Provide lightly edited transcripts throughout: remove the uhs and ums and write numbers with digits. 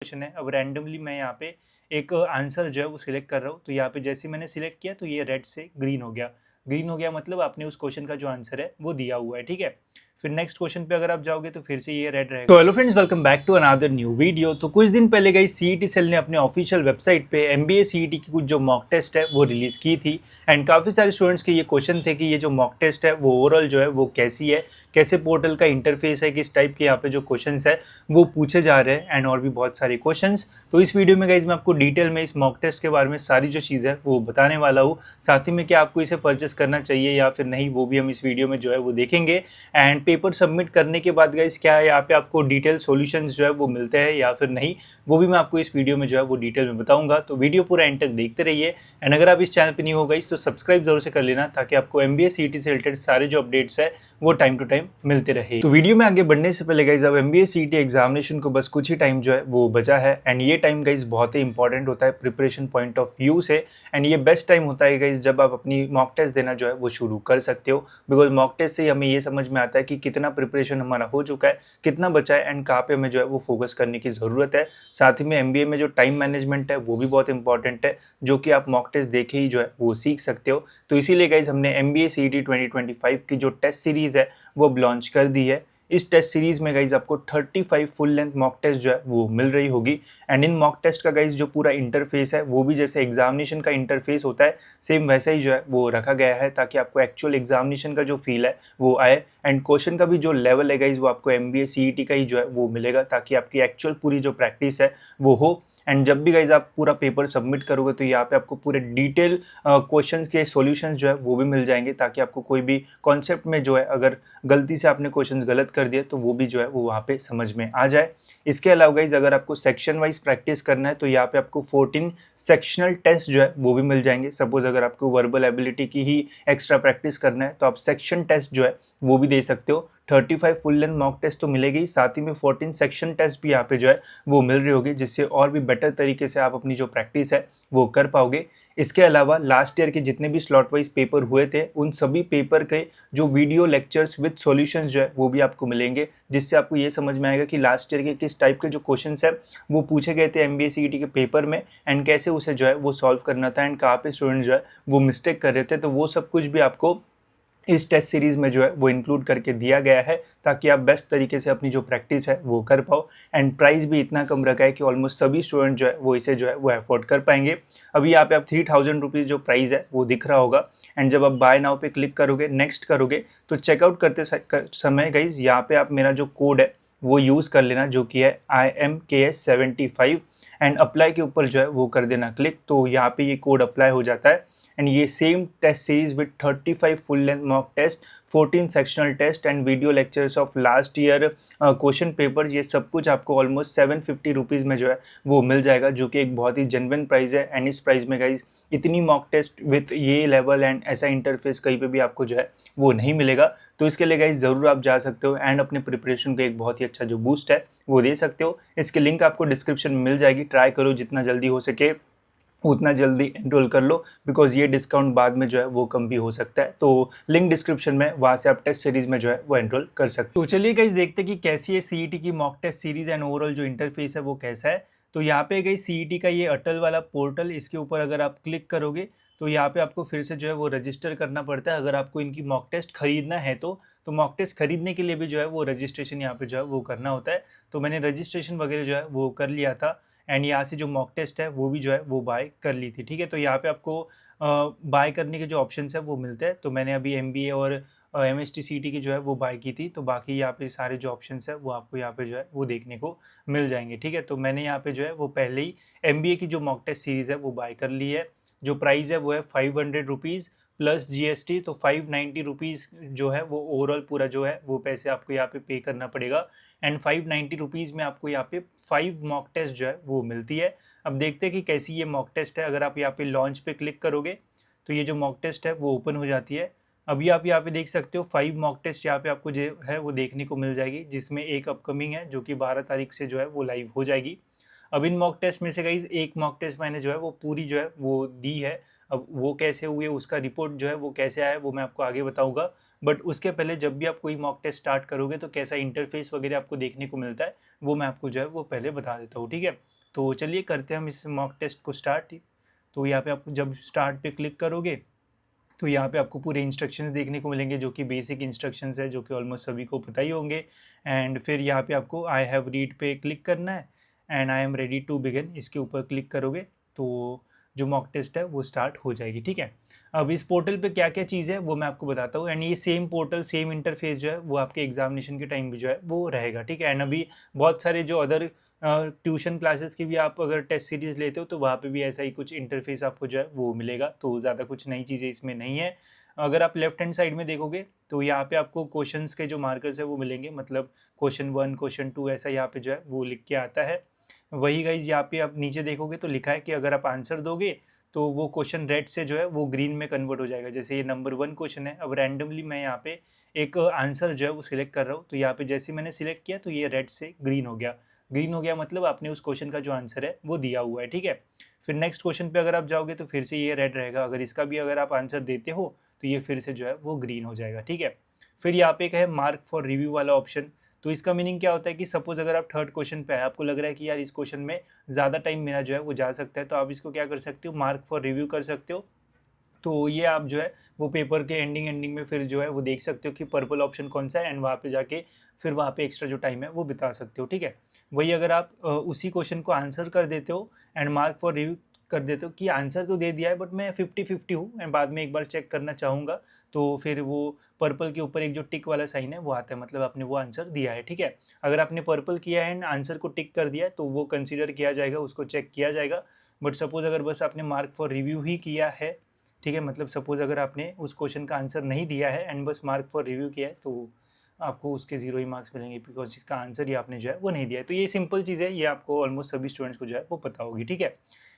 Question है। अब randomly मैं यहाँ पे एक आंसर जो है वो सिलेक्ट कर रहा हूँ। तो यहाँ पे जैसे मैंने सिलेक्ट किया तो ये रेड से ग्रीन हो गया। ग्रीन हो गया मतलब आपने उस क्वेश्चन का जो आंसर है वो दिया हुआ है, ठीक है। फिर नेक्स्ट क्वेश्चन पे अगर आप जाओगे तो फिर से ये रेड रहेगा। तो hello friends, welcome back to another new video. तो कुछ दिन पहले गई सीईटी सेल ने अपने ऑफिशियल वेबसाइट पे एमबीए सीईटी की कुछ जो मॉक टेस्ट है वो रिलीज की थी। एंड काफ़ी सारे स्टूडेंट्स के ये क्वेश्चन थे कि ये जो मॉक टेस्ट है वो ओवरऑल जो है वो कैसी है, कैसे पोर्टल का इंटरफेस है, किस टाइप के यहाँ पे जो क्वेश्चंस है वो पूछे जा रहे हैं, एंड और भी बहुत सारे क्वेश्चंस। तो इस वीडियो में गाइज मैं आपको डिटेल में इस मॉक टेस्ट के बारे में सारी जो चीज़ है वो बताने वाला हूँ। साथ ही में क्या आपको इसे परचेस करना चाहिए या फिर नहीं, वो भी हम इस वीडियो में जो है वो देखेंगे। एंड पेपर सबमिट करने के बाद गाइज क्या यहाँ पे आपको डिटेल सॉल्यूशंस जो है वो मिलते हैं या फिर नहीं, वो भी मैं आपको इस वीडियो में जो है वो डिटेल में बताऊंगा। तो वीडियो पूरा एंड तक देखते रहिए। एंड अगर आप इस चैनल पर नहीं हो गाइज तो सब्सक्राइब जरूर से कर लेना, ताकि आपको एमबीए सीईटी से रिलेटेड सारे जो अपडेट्स है वो टाइम टू टाइम मिलते रहे। तो वीडियो में आगे बढ़ने से पहले गाइज अब एमबीए सीईटी एग्जामिनेशन को बस कुछ ही टाइम जो है वो बचा है। एंड ये टाइम गाइज बहुत ही इंपॉर्टेंट होता है प्रिपरेशन पॉइंट ऑफ व्यू से। एंड ये बेस्ट टाइम होता है गाइज जब आप अपनी मॉक टेस्ट देना जो है वो शुरू कर सकते हो। बिकॉज मॉक टेस्ट से हमें ये समझ में आता है कि कितना प्रिपरेशन हमारा हो चुका है, कितना बचा है, एंड कहाँ पे हमें जो है वो फोकस करने की ज़रूरत है। साथ ही में एमबीए में जो टाइम मैनेजमेंट है वो भी बहुत इंपॉर्टेंट है, जो कि आप मॉक टेस्ट देखे ही जो है वो सीख सकते हो। तो इसीलिए गाइज हमने एमबीए सीईटी 2025 की जो टेस्ट सीरीज़ है वो अब लॉन्च कर दी है। इस टेस्ट सीरीज में गाइज आपको 35 फुल लेंथ मॉक टेस्ट जो है वो मिल रही होगी। एंड इन मॉक टेस्ट का गाइज जो पूरा इंटरफेस है वो भी जैसे एग्जामिनेशन का इंटरफेस होता है सेम वैसा ही जो है वो रखा गया है, ताकि आपको एक्चुअल एग्जामिनेशन का जो फील है वो आए। एंड क्वेश्चन का भी जो लेवल है गाइज वो आपको एमबीए सीईटी का ही जो है वो मिलेगा, ताकि आपकी एक्चुअल पूरी जो प्रैक्टिस है वो हो। एंड जब भी गाइज आप पूरा पेपर सबमिट करोगे तो यहाँ पे आपको पूरे डिटेल क्वेश्चंस के सॉल्यूशंस जो है वो भी मिल जाएंगे, ताकि आपको कोई भी कॉन्सेप्ट में जो है अगर गलती से आपने क्वेश्चंस गलत कर दिए तो वो भी जो है वो वहाँ पे समझ में आ जाए। इसके अलावा गाइज अगर आपको सेक्शन वाइज प्रैक्टिस करना है तो यहाँ पे आपको 14 सेक्शनल टेस्ट जो है वो भी मिल जाएंगे। सपोज अगर आपको वर्बल एबिलिटी की ही एक्स्ट्रा प्रैक्टिस करना है तो आप सेक्शन टेस्ट जो है वो भी दे सकते हो। 35 फुल लेंथ मॉक टेस्ट तो मिलेगी, साथ ही में 14 सेक्शन टेस्ट भी यहाँ पे जो है वो मिल रही होगी, जिससे और भी बेटर तरीके से आप अपनी जो प्रैक्टिस है वो कर पाओगे। इसके अलावा लास्ट ईयर के जितने भी स्लॉट वाइज पेपर हुए थे उन सभी पेपर के जो वीडियो लेक्चर्स विद सॉल्यूशंस जो है वो भी आपको मिलेंगे, जिससे आपको ये समझ में आएगा कि लास्ट ईयर के किस टाइप के जो क्वेश्चंस है वो पूछे गए थे एमबीए सीईटी के पेपर में, एंड कैसे उसे जो है वो सॉल्व करना था, एंड कहाँ पे स्टूडेंट जो है वो मिस्टेक कर रहे थे। तो वो सब कुछ भी आपको इस टेस्ट सीरीज में जो है वो इंक्लूड करके दिया गया है, ताकि आप बेस्ट तरीके से अपनी जो प्रैक्टिस है वो कर पाओ। एंड प्राइस भी इतना कम रखा है कि ऑलमोस्ट सभी स्टूडेंट जो है वो इसे जो है वो अफोर्ड कर पाएंगे। अभी यहाँ पे आप 3000 रुपीज़ जो प्राइस है वो दिख रहा होगा। एंड जब आप बाय नाउ पे क्लिक करोगे, नेक्स्ट करोगे, तो चेकआउट करते समय गाइज यहाँ पे आप मेरा जो कोड है वो यूज़ कर लेना, जो कि है IMKS75। एंड अप्लाई के ऊपर जो है वो कर देना क्लिक, तो यहाँ पे ये कोड अप्लाई हो जाता है। एंड ये same test series with 35 full length mock test, 14 sectional test and video lectures of last year question papers, ये सब कुछ आपको ऑलमोस्ट 750 रुपीज़ में जो है वो मिल जाएगा, जो कि एक बहुत ही जेन्युइन प्राइस है। एंड इस प्राइस में गाइज इतनी मॉक टेस्ट विथ ये लेवल एंड ऐसा इंटरफेस कहीं पे भी आपको जो है वो नहीं मिलेगा। तो इसके लिए गाइज ज़रूर आप जा सकते हो एंड अपने प्रिपरेशन को एक बहुत ही अच्छा जो बूस्ट है वो दे सकते हो। इसकी लिंक आपको डिस्क्रिप्शन में मिल जाएगी, ट्राई करो जितना जल्दी हो सके उतना जल्दी एनरोल कर लो, बिकॉज ये डिस्काउंट बाद में जो है वो कम भी हो सकता है। तो लिंक डिस्क्रिप्शन में, वहाँ से आप टेस्ट सीरीज में जो है वो एनरोल कर सकते हो। तो चलिए गाइस देखते हैं कि कैसी है सीईटी की mock test series and overall जो इंटरफेस है वो कैसा है। तो यहाँ पे गई सीईटी का ये अटल वाला पोर्टल, इसके ऊपर अगर आप क्लिक करोगे तो यहाँ पे आपको फिर से जो है वो रजिस्टर करना पड़ता है अगर आपको इनकी मॉक टेस्ट खरीदना है तो मॉक टेस्ट खरीदने के लिए भी जो है वो रजिस्ट्रेशन यहाँ पे जो है वो करना होता है। तो मैंने रजिस्ट्रेशन वगैरह जो है वो कर लिया था, एंड यहाँ से जो मॉक टेस्ट है वो भी जो है वो बाय कर ली थी, ठीक है। तो यहाँ पे आपको बाय करने के जो ऑप्शंस है वो मिलते हैं। तो मैंने अभी एमबीए और एमएसटी सीईटी की जो है वो बाय की थी, तो बाकी यहाँ पे सारे जो ऑप्शंस है वो आपको यहाँ पे जो है वो देखने को मिल जाएंगे, ठीक है। तो मैंने यहाँ पे जो है वो पहले ही एमबीए की जो मॉक टेस्ट सीरीज़ है वो बाय कर ली है। जो प्राइस है वो है 500 रुपीज़ प्लस जीएसटी, तो 590 रुपीज़ जो है वो ओवरऑल पूरा जो है वो पैसे आपको यहाँ पे करना पड़ेगा। एंड 590 रुपीज़ में आपको यहाँ पे 5 मॉक टेस्ट जो है वो मिलती है। अब देखते हैं कि कैसी ये मॉक टेस्ट है। अगर आप यहाँ पे लॉन्च पे क्लिक करोगे तो ये जो मॉक टेस्ट है वो ओपन हो जाती है। अभी आप यहाँ पे देख सकते हो 5 मॉक टेस्ट यहाँ पे आपको जो है वो देखने को मिल जाएगी, जिसमें एक अपकमिंग है जो कि 12 तारीख से जो है वो लाइव हो जाएगी। अब इन मॉक टेस्ट में से गाइस एक मॉक टेस्ट मैंने जो है वो पूरी जो है वो दी है। अब वो कैसे हुए, उसका रिपोर्ट जो है वो कैसे आया, वो मैं आपको आगे बताऊंगा। बट उसके पहले जब भी आप कोई मॉक टेस्ट स्टार्ट करोगे तो कैसा इंटरफेस वगैरह आपको देखने को मिलता है वो मैं आपको जो है वो पहले बता देता हूँ, ठीक है। तो चलिए करते हैं हम इस मॉक टेस्ट को स्टार्ट। तो यहाँ पे आप जब स्टार्ट पे क्लिक करोगे तो यहाँ पे आपको पूरे इंस्ट्रक्शंस देखने को मिलेंगे, जो कि बेसिक इंस्ट्रक्शंस है, जो कि ऑलमोस्ट सभी को पता ही होंगे। एंड फिर यहाँ पे आपको आई हैव रीड पे क्लिक करना है and I am ready to begin, इसके ऊपर क्लिक करोगे तो जो मॉक टेस्ट है वो स्टार्ट हो जाएगी, ठीक है। अब इस पोर्टल पे क्या क्या चीज़ है वो मैं आपको बताता हूँ। एंड ये सेम पोर्टल सेम इंटरफेस जो है वो आपके एग्जामिनेशन के टाइम भी जो है वो रहेगा, ठीक है। एंड अभी बहुत सारे जो अदर ट्यूशन क्लासेस की भी आप अगर टेस्ट सीरीज़ लेते हो तो वहाँ पे भी ऐसा ही कुछ इंटरफेस आपको जो है वो मिलेगा। तो ज़्यादा कुछ नई चीज़ें इसमें नहीं है। अगर आप लेफ्ट हैंड साइड में देखोगे तो यहाँ पे आपको क्वेश्चंस के जो मार्कर्स है वो मिलेंगे, मतलब क्वेश्चन 1 क्वेश्चन 2 ऐसा यहाँ पे जो है वो लिख के आता है। वही गाइज यहाँ पे आप नीचे देखोगे तो लिखा है कि अगर आप आंसर दोगे तो वो क्वेश्चन रेड से जो है वो ग्रीन में कन्वर्ट हो जाएगा। जैसे ये नंबर 1 क्वेश्चन है, अब रैंडमली मैं यहाँ पे एक आंसर जो है वो सिलेक्ट कर रहा हूँ, तो यहाँ पे जैसे मैंने सिलेक्ट किया तो ये रेड से ग्रीन हो गया। ग्रीन हो गया मतलब आपने उस क्वेश्चन का जो आंसर है वो दिया हुआ है, ठीक है। फिर नेक्स्ट क्वेश्चन पे अगर आप जाओगे तो फिर से ये रेड रहेगा, अगर इसका भी अगर आप आंसर देते हो तो ये फिर से जो है वो ग्रीन हो जाएगा, ठीक है। फिर यहाँ पे एक है मार्क फॉर रिव्यू वाला ऑप्शन। तो इसका मीनिंग क्या होता है कि सपोज अगर आप थर्ड क्वेश्चन पे आए, आपको लग रहा है कि यार इस क्वेश्चन में ज़्यादा टाइम मेरा जो है वो जा सकता है, तो आप इसको क्या कर सकते हो, मार्क फॉर रिव्यू कर सकते हो। तो ये आप जो है वो पेपर के एंडिंग एंडिंग में फिर जो है वो देख सकते हो कि पर्पल ऑप्शन कौन सा है, एंड वहाँ पे जाके फिर वहाँ पे एक्स्ट्रा जो टाइम है वो बिता सकते हो, ठीक है। वही अगर आप उसी क्वेश्चन को आंसर कर देते हो एंड मार्क फॉर रिव्यू कर देते हो कि आंसर तो दे दिया है बट मैं 50-50 हूँ एंड बाद में एक बार चेक करना चाहूँगा, तो फिर वो पर्पल के ऊपर एक जो टिक वाला साइन है वो आता है, मतलब आपने वो आंसर दिया है, ठीक है। अगर आपने पर्पल किया है एंड आंसर को टिक कर दिया है तो वो कंसिडर किया जाएगा, उसको चेक किया जाएगा। बट सपोज अगर बस आपने मार्क फॉर रिव्यू ही किया है, ठीक है, मतलब सपोज अगर आपने उस क्वेश्चन का आंसर नहीं दिया है एंड बस मार्क फॉर रिव्यू किया है तो आपको उसके 0 ही मार्क्स मिलेंगे, बिकॉज इसका आंसर ही आपने जो है वो नहीं दिया है। तो ये सिंपल चीज़ है, ये आपको ऑलमोस्ट सभी स्टूडेंट्स को जो है वो पता होगी, ठीक है।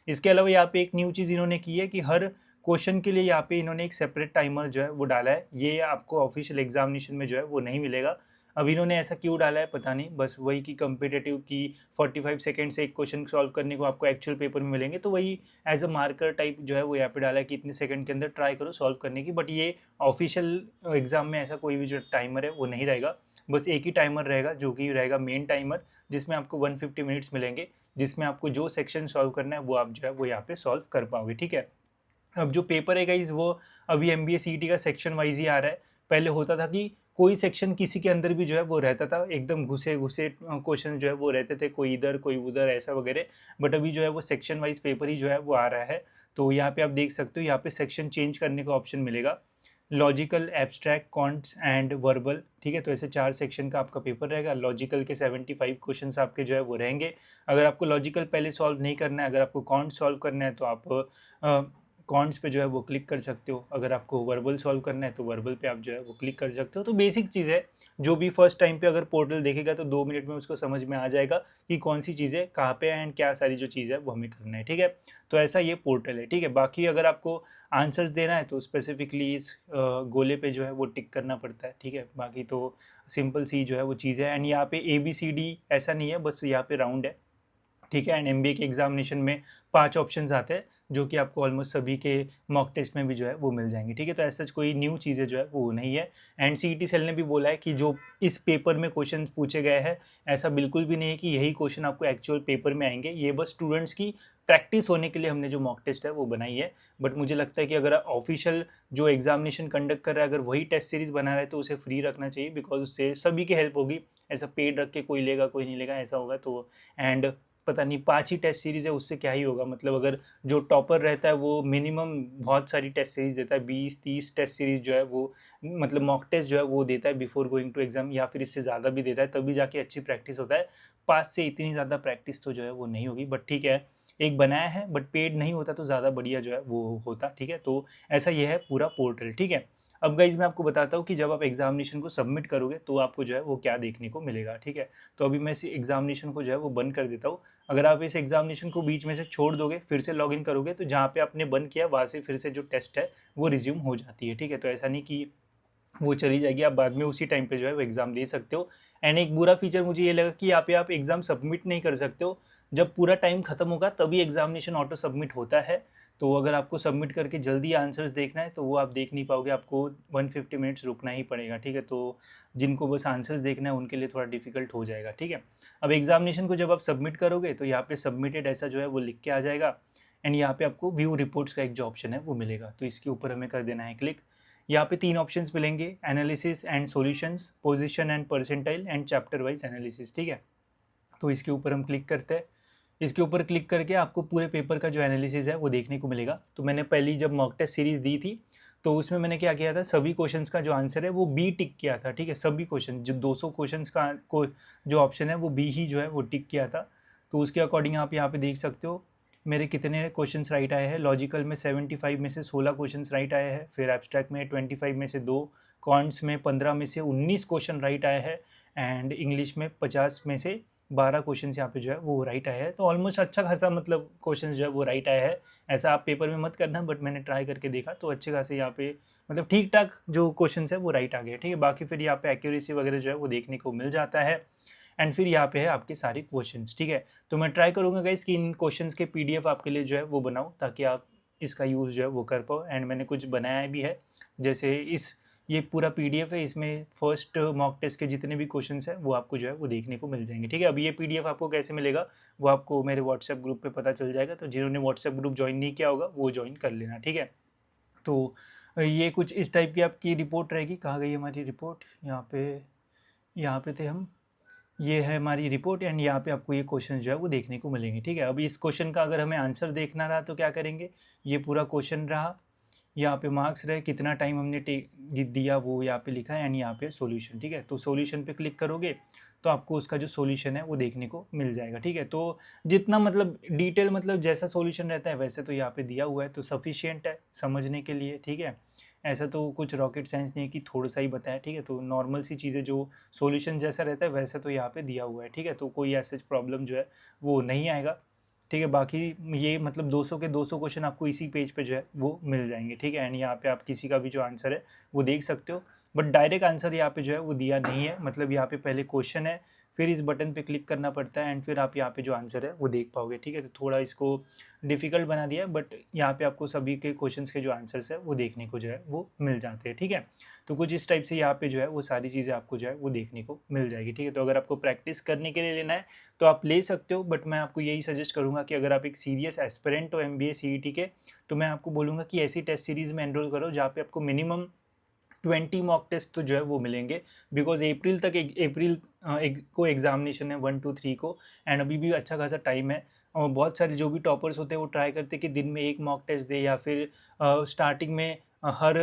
इसके अलावा यहाँ पे एक न्यू चीज़ इन्होंने की है कि हर क्वेश्चन के लिए यहाँ पे इन्होंने एक सेपरेट टाइमर जो है वो डाला है, ये आपको ऑफिशियल एग्जामिनेशन में जो है वो नहीं मिलेगा। अब इन्होंने ऐसा क्यों डाला है पता नहीं, बस वही कि कंपिटेटिव की 45 सेकेंड से एक क्वेश्चन सॉल्व करने को आपको एक्चुअल पेपर में मिलेंगे, तो वही एज अ मार्कर टाइप जो है वो यहाँ पे डाला है कि इतने सेकंड के अंदर ट्राई करो सॉल्व करने की। बट ये ऑफिशियल एग्जाम में ऐसा कोई भी जो टाइमर है वो नहीं रहेगा, बस एक ही टाइमर रहेगा जो कि रहेगा मेन टाइमर, जिसमें आपको 150 मिनट्स मिलेंगे, जिसमें आपको जो सेक्शन सॉल्व करना है वो आप जो है वो यहाँ पे सॉल्व कर पाओगे, ठीक है। अब जो पेपर है गाइज वो अभी MBA CET का सेक्शन वाइज ही आ रहा है। पहले होता था कि कोई सेक्शन किसी के अंदर भी जो है वो रहता था, एकदम घुसे घुसे क्वेश्चन जो है वो रहते थे, कोई इधर कोई उधर ऐसा वगैरह। बट अभी जो है वो सेक्शन वाइज पेपर ही जो है वो आ रहा है। तो यहाँ पे आप देख सकते हो, यहाँ पे सेक्शन चेंज करने का ऑप्शन मिलेगा, logical, abstract, quants and verbal, ठीक है। तो ऐसे 4 सेक्शन का आपका पेपर रहेगा। लॉजिकल के 75 क्वेश्चंस आपके जो है वो रहेंगे। अगर आपको लॉजिकल पहले सॉल्व नहीं करना है, अगर आपको क्वांट सॉल्व करना है तो आप कॉन्ट्स पे जो है वो क्लिक कर सकते हो। अगर आपको वर्बल सॉल्व करना है तो वर्बल पे आप जो है वो क्लिक कर सकते हो। तो बेसिक चीज़ है, जो भी फर्स्ट टाइम पे अगर पोर्टल देखेगा तो 2 मिनट में उसको समझ में आ जाएगा कि कौन सी चीज़ें कहाँ पे है एंड क्या सारी जो चीज़ है वो हमें करना है, ठीक है। तो ऐसा ये पोर्टल है, ठीक है। बाकी अगर आपको आंसर्स देना है तो स्पेसिफिकली इस गोले पे जो है वो टिक करना पड़ता है, ठीक है। बाकी तो सिंपल सी जो है वो चीज़ है। एंड यहाँ पे ABCD ऐसा नहीं है, बस यहाँ पे राउंड है, ठीक है। एंड MBA के एग्जामिनेशन में 5 ऑप्शंस आते हैं जो कि आपको ऑलमोस्ट सभी के मॉक टेस्ट में भी जो है वो मिल जाएंगे, ठीक है। तो ऐसा कोई न्यू चीज़ें जो है वो नहीं है। एंड CET सेल ने भी बोला है कि जो इस पेपर में क्वेश्चन पूछे गए हैं ऐसा बिल्कुल भी नहीं है कि यही क्वेश्चन आपको एक्चुअल पेपर में आएंगे, ये बस स्टूडेंट्स की प्रैक्टिस होने के लिए हमने जो मॉक टेस्ट है वो बनाई है। बट मुझे लगता है कि अगर ऑफिशियल जो एग्जामिनेशन कंडक्ट कर रहा है अगर वही टेस्ट सीरीज बना रहा है तो उसे फ्री रखना चाहिए, बिकॉज उससे सभी की हेल्प होगी। ऐसा पेड रख के कोई लेगा कोई नहीं लेगा ऐसा होगा तो। एंड पता नहीं 5 ही टेस्ट सीरीज़ है, उससे क्या ही होगा, मतलब अगर जो टॉपर रहता है वो मिनिमम बहुत सारी टेस्ट सीरीज़ देता है, 20-30 टेस्ट सीरीज़ जो है वो मतलब मॉक टेस्ट जो है वो देता है बिफोर गोइंग टू एग्ज़ाम, या फिर इससे ज़्यादा भी देता है, तभी जाके अच्छी प्रैक्टिस होता है। 5 से इतनी ज़्यादा प्रैक्टिस तो जो है वो नहीं होगी, बट ठीक है, एक बनाया है बट पेड नहीं होता तो ज़्यादा बढ़िया जो है वो होता, ठीक है। तो ऐसा ये है पूरा पोर्टल, ठीक है। अब गाइज मैं आपको बताता हूँ कि जब आप एग्जामिनेशन को सबमिट करोगे तो आपको जो है वो क्या देखने को मिलेगा, ठीक है। तो अभी मैं इस एग्जामिनेशन को जो है वो बंद कर देता हूँ। अगर आप इस एग्जामिनेशन को बीच में से छोड़ दोगे फिर से लॉगिन करोगे तो जहाँ पे आपने बंद किया वहाँ से फिर से जो टेस्ट है वो रिज्यूम हो जाती है, ठीक है। तो ऐसा नहीं कि वो चली जाएगी, आप बाद में उसी टाइम पे जो है वो एग्ज़ाम दे सकते हो। एंड एक बुरा फीचर मुझे ये लगा कि यहाँ पे आप एग्ज़ाम सबमिट नहीं कर सकते हो, जब पूरा टाइम ख़त्म होगा तभी एग्जामिनेशन ऑटो सबमिट होता है। तो अगर आपको सबमिट करके जल्दी आंसर्स देखना है तो वो आप देख नहीं पाओगे, आपको 150 मिनट्स रुकना ही पड़ेगा, ठीक है। तो जिनको बस आंसर्स देखना है उनके लिए थोड़ा डिफिकल्ट हो जाएगा, ठीक है। अब एग्जामिनेशन को जब आप सबमिट करोगे तो यहाँ पे सबमिटेड ऐसा जो है वो लिख के आ जाएगा, एंड यहाँ पे आपको व्यू रिपोर्ट्स का एक जो ऑप्शन है वो मिलेगा, तो इसके ऊपर हमें कर देना है क्लिक। यहाँ पे 3 ऑप्शंस मिलेंगे, analysis and solutions, position and percentile and chapter wise analysis, ठीक है। तो इसके ऊपर हम क्लिक करते हैं। इसके ऊपर क्लिक करके आपको पूरे पेपर का जो एनालिसिस है वो देखने को मिलेगा। तो मैंने पहली जब मॉक टेस्ट सीरीज़ दी थी तो उसमें मैंने क्या किया था, सभी क्वेश्चंस का जो आंसर है वो बी टिक किया था, ठीक है। सभी क्वेश्चन जो 200 क्वेश्चंस का को जो ऑप्शन है वो बी ही जो है वो टिक किया था। तो उसके अकॉर्डिंग आप यहाँ पे देख सकते हो मेरे कितने क्वेश्चंस राइट आए हैं। लॉजिकल में 75 में से 16 क्वेश्चंस राइट आए हैं, फिर एब्स्ट्रैक्ट में 25 में से 2, कॉन्ट्स में 15 में से 19 क्वेश्चन राइट आए हैं, एंड इंग्लिश में 50 में से 12 क्वेश्चन यहाँ पे जो है वो राइट आया है। तो ऑलमोस्ट अच्छा खासा मतलब क्वेश्चन जो है वो राइट आया है। ऐसा आप पेपर में मत करना, बट मैंने ट्राई करके देखा तो अच्छे खासे यहाँ पे मतलब ठीक ठाक जो क्वेश्चन है वो राइट आ गए, ठीक है। बाकी फिर यहाँ पे एक्यूरेसी वगैरह जो है वो देखने को मिल जाता है, एंड फिर यहाँ पे है आपके सारे क्वेश्चंस, ठीक है। तो मैं ट्राई करूँगा गाइस कि इन क्वेश्चंस के पीडीएफ आपके लिए जो है वो बनाऊँ ताकि आप इसका यूज़ जो है वो कर पाओ, एंड मैंने कुछ बनाया भी है। जैसे ये पूरा पीडीएफ है, इसमें फर्स्ट मॉक टेस्ट के जितने भी क्वेश्चंस हैं वो आपको जो है वो देखने को मिल जाएंगे, ठीक है। अब ये पीडीएफ आपको कैसे मिलेगा वो आपको मेरे व्हाट्सएप ग्रुप पे पता चल जाएगा, तो जिन्होंने व्हाट्सएप ग्रुप ज्वाइन नहीं किया होगा वो ज्वाइन कर लेना, ठीक है। तो ये कुछ इस टाइप की आपकी रिपोर्ट रहेगी। कहाँ गई हमारी रिपोर्ट, यहाँ पे थे हम। ये है हमारी रिपोर्ट, एंड यहाँ पे आपको ये क्वेश्चन जो है वो देखने को मिलेंगे, ठीक है। अब इस क्वेश्चन का अगर हमें आंसर देखना रहा तो क्या करेंगे, ये पूरा क्वेश्चन रहा, यहाँ पे मार्क्स रहे, कितना टाइम हमने दिया वो यहाँ पे लिखा है, एंड यहाँ पे सॉल्यूशन, ठीक है। तो सॉल्यूशन पे क्लिक करोगे तो आपको उसका जो सॉल्यूशन है वो देखने को मिल जाएगा, ठीक है। तो जितना मतलब डिटेल मतलब जैसा सॉल्यूशन रहता है वैसे तो यहाँ पे दिया हुआ है, तो सफिशिएंट है समझने के लिए, ठीक है। ऐसा तो कुछ रॉकेट साइंस नहीं है कि थोड़ा सा ही बताया, ठीक है। तो नॉर्मल सी चीज़ें जो सॉल्यूशन जैसा रहता है वैसा तो यहाँ पे दिया हुआ है, ठीक है। तो कोई ऐसा प्रॉब्लम जो है वो नहीं आएगा, ठीक है। बाकी ये मतलब 200 के 200 क्वेश्चन आपको इसी पेज पे जो है वो मिल जाएंगे, ठीक है। एंड यहाँ पे आप किसी का भी जो आंसर है वो देख सकते हो, बट डायरेक्ट आंसर यहाँ पे जो है वो दिया नहीं है, मतलब यहाँ पे पहले क्वेश्चन है, फिर इस बटन पे क्लिक करना पड़ता है, एंड फिर आप यहाँ पे जो आंसर है वो देख पाओगे, ठीक है। तो थोड़ा इसको डिफ़िकल्ट बना दिया है, बट यहाँ पे आपको सभी के क्वेश्चंस के जो आंसर्स है वो देखने को जो है वो मिल जाते हैं, ठीक है। तो कुछ इस टाइप से यहाँ पे जो है वो सारी चीज़ें आपको जो है वो देखने को मिल जाएगी, ठीक है। तो अगर आपको प्रैक्टिस करने के लिए लेना है तो आप ले सकते हो, बट मैं आपको यही सजेस्ट करूँगा कि अगर आप एक सीरियस एस्पिरेंट हो MBA CET के, तो मैं आपको बोलूँगा कि ऐसी टेस्ट सीरीज़ में एनरोल करो जहाँ पे आपको मिनिमम 20 मॉक टेस्ट तो जो है वो मिलेंगे, बिकॉज अप्रैल तक अप्रैल को एग्जामिनेशन है 1 to 3 को, एंड अभी भी अच्छा खासा टाइम है। और बहुत सारे जो भी टॉपर्स होते हैं वो ट्राई करते हैं कि दिन में 1 मॉक टेस्ट दे, या फिर स्टार्टिंग में हर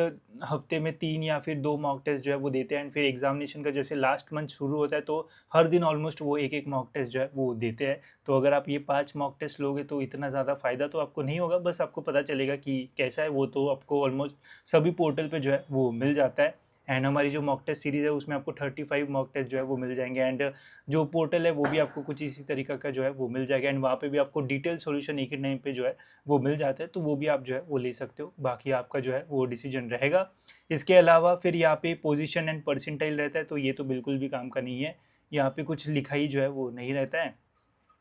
हफ्ते में 3 या फिर 2 मॉक टेस्ट जो है वो देते हैं, एंड फिर एग्जामिनेशन का जैसे लास्ट मंथ शुरू होता है तो हर दिन ऑलमोस्ट वो एक एक मॉक टेस्ट जो है वो देते हैं। तो अगर आप ये 5 मॉक टेस्ट लोगे तो इतना ज़्यादा फ़ायदा तो आपको नहीं होगा, बस आपको पता चलेगा कि कैसा है, वो तो आपको ऑलमोस्ट सभी पोर्टल पे जो है वो मिल जाता है। एंड हमारी जो मॉक टेस्ट सीरीज़ है उसमें आपको 35 मॉक टेस्ट जो है वो मिल जाएंगे, एंड जो पोर्टल है वो भी आपको कुछ इसी तरीका का जो है वो मिल जाएगा, एंड वहाँ पे भी आपको डिटेल सॉल्यूशन एक ही टाइम पे जो है वो मिल जाता है, तो वो भी आप जो है वो ले सकते हो। बाकी आपका जो है वो डिसीजन रहेगा। इसके अलावा फिर यहाँ पे पोजीशन एंड परसेंटाइल रहता है, तो ये तो बिल्कुल भी काम का नहीं है, यहाँ पे कुछ लिखाई जो है वो नहीं रहता है।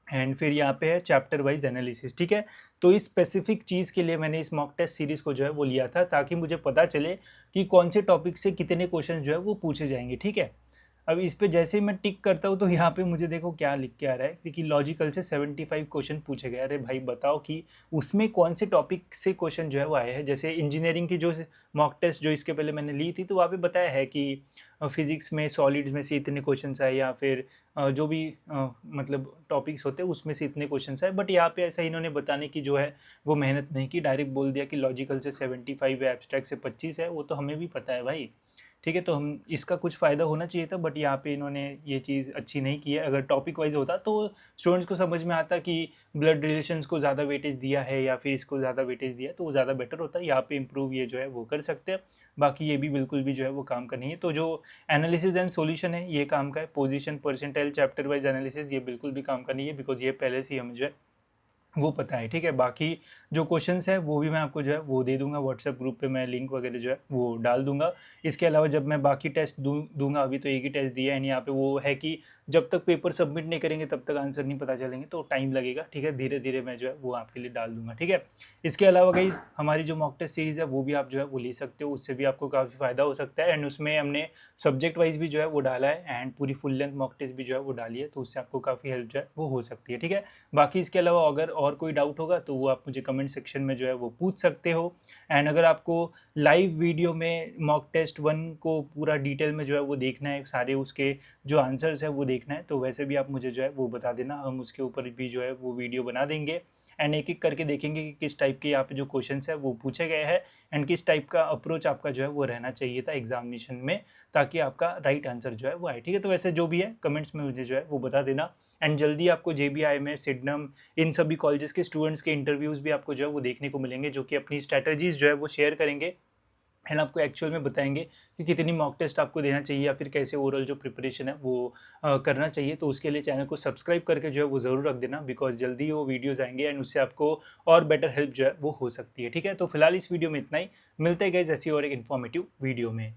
एंड फिर यहाँ पे है चैप्टर वाइज एनालिसिस, ठीक है। तो इस स्पेसिफिक चीज़ के लिए मैंने इस मॉक टेस्ट सीरीज़ को जो है वो लिया था, ताकि मुझे पता चले कि कौन से टॉपिक से कितने क्वेश्चन जो है वो पूछे जाएंगे, ठीक है। अब इस पे जैसे ही मैं टिक करता हूँ तो यहाँ पे मुझे देखो क्या लिख के आ रहा है कि लॉजिकल से 75 क्वेश्चन पूछे गए। अरे भाई बताओ कि उसमें कौन से टॉपिक से क्वेश्चन जो है वो आए हैं। जैसे इंजीनियरिंग की जो मॉक टेस्ट जो इसके पहले मैंने ली थी तो वहाँ पे बताया है कि फिजिक्स में सॉलिड्स में से इतने क्वेश्चन आए, या फिर जो भी मतलब टॉपिक्स होते हैं उसमें से इतने क्वेश्चन आए, बट यहाँ पे ऐसा इन्होंने बताने की जो है वो मेहनत नहीं की, डायरेक्ट बोल दिया कि लॉजिकल से 75 है, एब्स्ट्रैक्ट से 25 है। वो तो हमें भी पता है भाई, ठीक है। तो हम इसका कुछ फ़ायदा होना चाहिए था, बट यहाँ पे इन्होंने ये चीज़ अच्छी नहीं की है। अगर टॉपिक वाइज होता तो स्टूडेंट्स को समझ में आता कि ब्लड रिलेशंस को ज़्यादा वेटेज दिया है या फिर इसको ज़्यादा वेटेज दिया है, तो वो ज़्यादा बेटर होता है। यहाँ पे इम्प्रूव ये जो है वो कर सकते हैं। बाकी ये भी बिल्कुल भी जो है वो काम का नहीं है। तो जो एनालिसिस एंड सॉल्यूशन है ये काम का है। Position percentile chapter wise analysis ये बिल्कुल भी काम का नहीं है, बिकॉज ये पहले से ही हमें जो है वो पता है, ठीक है। बाकी जो क्वेश्चंस है वो भी मैं आपको जो है वो दे दूंगा, व्हाट्सएप ग्रुप पे मैं लिंक वगैरह जो है वो डाल दूंगा। इसके अलावा जब मैं बाकी टेस्ट दूंगा, अभी तो एक ही टेस्ट दिया है, यानी यहाँ पे वो है कि जब तक पेपर सबमिट नहीं करेंगे तब तक आंसर नहीं पता चलेंगे, तो टाइम लगेगा, ठीक है। धीरे धीरे मैं जो है वो आपके लिए डाल दूंगा, ठीक है। इसके अलावा गाइस हमारी जो मॉक टेस्ट सीरीज़ है वो भी आप जो है वो ले सकते हो, उससे भी आपको काफ़ी फ़ायदा हो सकता है। एंड उसमें हमने सब्जेक्ट वाइज भी जो है वो डाला है, एंड पूरी फुल लेंथ मॉक टेस्ट भी जो है वो डाली है, तो उससे आपको काफ़ी हेल्प जो है वो हो सकती है, ठीक है। बाकी इसके अलावा अगर और कोई डाउट होगा तो वो आप मुझे कमेंट सेक्शन में जो है वो पूछ सकते हो। एंड अगर आपको लाइव वीडियो में मॉक टेस्ट 1 को पूरा डिटेल में जो है वो देखना है, सारे उसके जो आंसर्स है वो देखना है, तो वैसे भी आप मुझे जो है वो बता देना, हम उसके ऊपर भी जो है वो वीडियो बना देंगे। एंड एक एक करके देखेंगे कि किस टाइप के यहाँ पे जो क्वेश्चन है वो पूछे गए हैं, एंड किस टाइप का अप्रोच आपका जो है वो रहना चाहिए था एग्जामिनेशन में, ताकि आपका राइट आंसर जो है वो आए, ठीक है। तो वैसे जो भी है कमेंट्स में मुझे जो है वो बता देना। एंड जल्दी आपको जेबीआई में, सिडनम, इन सभी कॉलेजेस के स्टूडेंट्स के इंटरव्यूज़ भी आपको जो है वो देखने को मिलेंगे, जो कि अपनी स्ट्रैटेजीज जो है वो शेयर करेंगे, एंड आपको एक्चुअल में बताएंगे कि कितनी मॉक टेस्ट आपको देना चाहिए, या फिर कैसे ओवरऑल जो प्रिपरेशन है वो करना चाहिए। तो उसके लिए चैनल को सब्सक्राइब करके जो है वो ज़रूर रख देना, बिकॉज जल्दी वो वीडियोज़ आएंगे, एंड उससे आपको और बेटर हेल्प जो है वो हो सकती है, ठीक है। तो फिलहाल इस वीडियो में इतना ही, मिलते हैं गाइस ऐसी और एक इन्फॉर्मेटिव वीडियो में।